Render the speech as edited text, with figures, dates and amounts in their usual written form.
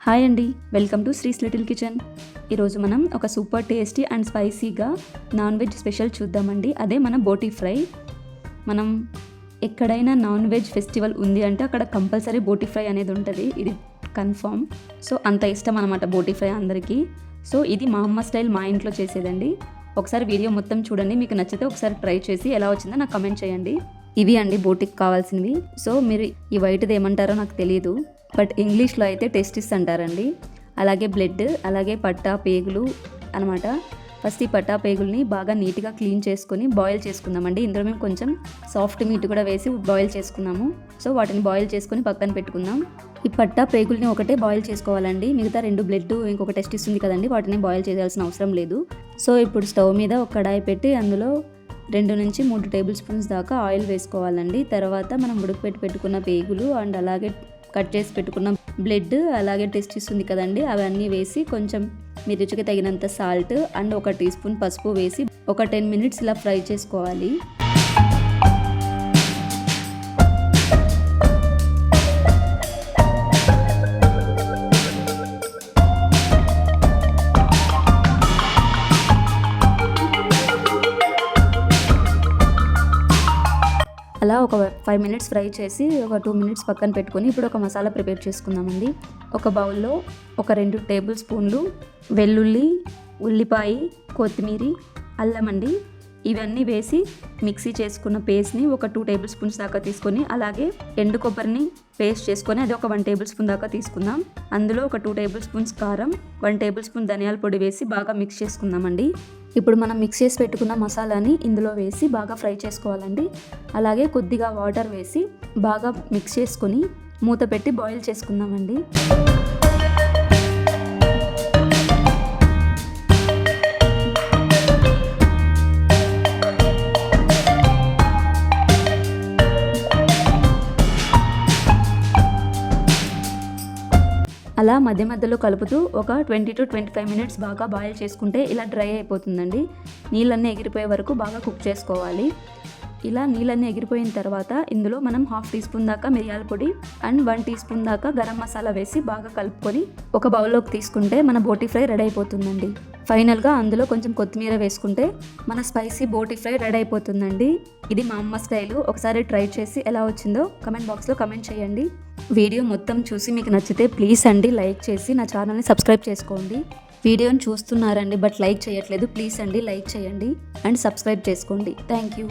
Hi అండి, welcome to శ్రీస్ little kitchen. ఈరోజు మనం ఒక సూపర్ టేస్టీ అండ్ స్పైసీగా నాన్ వెజ్ స్పెషల్ చూద్దామండి. అదే మన బోటీ ఫ్రై. మనం ఎక్కడైనా నాన్ వెజ్ ఫెస్టివల్ ఉంది అంటే అక్కడ కంపల్సరీ బోటీ ఫ్రై అనేది ఉంటుంది. ఇది కన్ఫర్మ్. సో అంత ఇష్టం అనమాట బోటీ ఫ్రై అందరికీ. సో ఇది మా అమ్మ స్టైల్, మా ఇంట్లో చేసేదండి. ఒకసారి వీడియో మొత్తం చూడండి, మీకు నచ్చితే ఒకసారి ట్రై చేసి ఎలా వచ్చిందో నాకు కమెంట్ చేయండి. ఇవి అండి బోటీకి కావాల్సినవి. సో మీరు ఈ వైట్ది ఏమంటారో నాకు తెలియదు, బట్ ఇంగ్లీష్లో అయితే టెస్టిస్ అంటారండి. అలాగే బ్లడ్, అలాగే పట్టా పేగులు అనమాట. ఫస్ట్ ఈ పట్టా పేగుల్ని బాగా నీట్గా క్లీన్ చేసుకొని బాయిల్ చేసుకుందామండి. ఇందులో మేము కొంచెం సాఫ్ట్ మీట్ కూడా వేసి బాయిల్ చేసుకున్నాము. సో వాటిని బాయిల్ చేసుకొని పక్కన పెట్టుకుందాం. ఈ పట్టా పేగుల్ని ఒకటే బాయిల్ చేసుకోవాలండి. మిగతా 2 బ్లడ్ ఇంకొక టెస్టిస్ ఉంది కదండి, వాటిని బాయిల్ చేయాల్సిన అవసరం లేదు. సో ఇప్పుడు స్టవ్ మీద ఒక కడాయి పెట్టి అందులో 2 నుంచి 3 టేబుల్ స్పూన్స్ దాకా ఆయిల్ వేసుకోవాలండి. తర్వాత మనం ఉడకపెట్టి పెట్టుకున్న పేగులు అండ్ అలాగే కట్ చేసి పెట్టుకున్న బ్లడ్, అలాగే టెస్టిస్ ఉంది కదండి, అవన్నీ వేసి కొంచెం మీ రుచికి తగినంత సాల్ట్ అండ్ 1 టీ స్పూన్ పసుపు వేసి ఒక 10 మినిట్స్ ఇలా ఫ్రై చేసుకోవాలి. అలా ఒక 5 మినిట్స్ ఫ్రై చేసి ఒక 2 మినిట్స్ పక్కన పెట్టుకొని ఇప్పుడు ఒక మసాలా ప్రిపేర్ చేసుకుందామండి. ఒక బౌల్లో ఒక 2 టేబుల్ స్పూన్లు వెల్లుల్లి, ఉల్లిపాయ, కొత్తిమీర, అల్లం అండి, ఇవన్నీ వేసి మిక్సీ చేసుకున్న పేస్ట్ని ఒక 2 టేబుల్ స్పూన్స్ దాకా తీసుకొని, అలాగే ఎండు కొబ్బరిని పేస్ట్ చేసుకొని అది ఒక 1 టేబుల్ స్పూన్ దాకా తీసుకుందాం. అందులో ఒక 2 టేబుల్ స్పూన్స్ కారం, 1 టేబుల్ స్పూన్ ధనియాల పొడి వేసి బాగా మిక్స్ చేసుకుందామండి. ఇప్పుడు మనం మిక్స్ చేసి పెట్టుకున్న మసాలాని ఇందులో వేసి బాగా ఫ్రై చేసుకోవాలండి. అలాగే కొద్దిగా వాటర్ వేసి బాగా మిక్స్ చేసుకొని మూత పెట్టి బాయిల్ చేసుకుందామండి. అలా మధ్య మధ్యలో కలుపుతూ ఒక 20 to 25 మినిట్స్ బాగా బాయిల్ చేసుకుంటే ఇలా డ్రై అయిపోతుందండి. నీళ్ళన్నీ ఎగిరిపోయే వరకు బాగా కుక్ చేసుకోవాలి. ఇలా నీళ్ళన్నీ ఎగిరిపోయిన తర్వాత ఇందులో మనం 1/2 టీ స్పూన్ దాకా మిరియాల పొడి అండ్ 1 టీ స్పూన్ దాకా గరం మసాలా వేసి బాగా కలుపుకొని ఒక బౌల్లోకి తీసుకుంటే మన బోటీ ఫ్రై రెడీ అయిపోతుందండి. ఫైనల్గా అందులో కొంచెం కొత్తిమీర వేసుకుంటే మన స్పైసీ బోటీ ఫ్రై రెడీ అయిపోతుందండి. ఇది మా అమ్మ స్టైలు. ఒకసారి ట్రై చేసి ఎలా వచ్చిందో కమెంట్ బాక్స్లో కమెంట్ చేయండి. వీడియో మొత్తం చూసి మీకు నచ్చితే ప్లీజ్ అండి లైక్ చేసి నా ఛానల్ని సబ్స్క్రైబ్ చేసుకోండి. వీడియోని చూస్తున్నారండి బట్ లైక్ చేయట్లేదు, ప్లీజ్ అండి లైక్ చేయండి అండ్ సబ్స్క్రైబ్ చేసుకోండి. Thank you.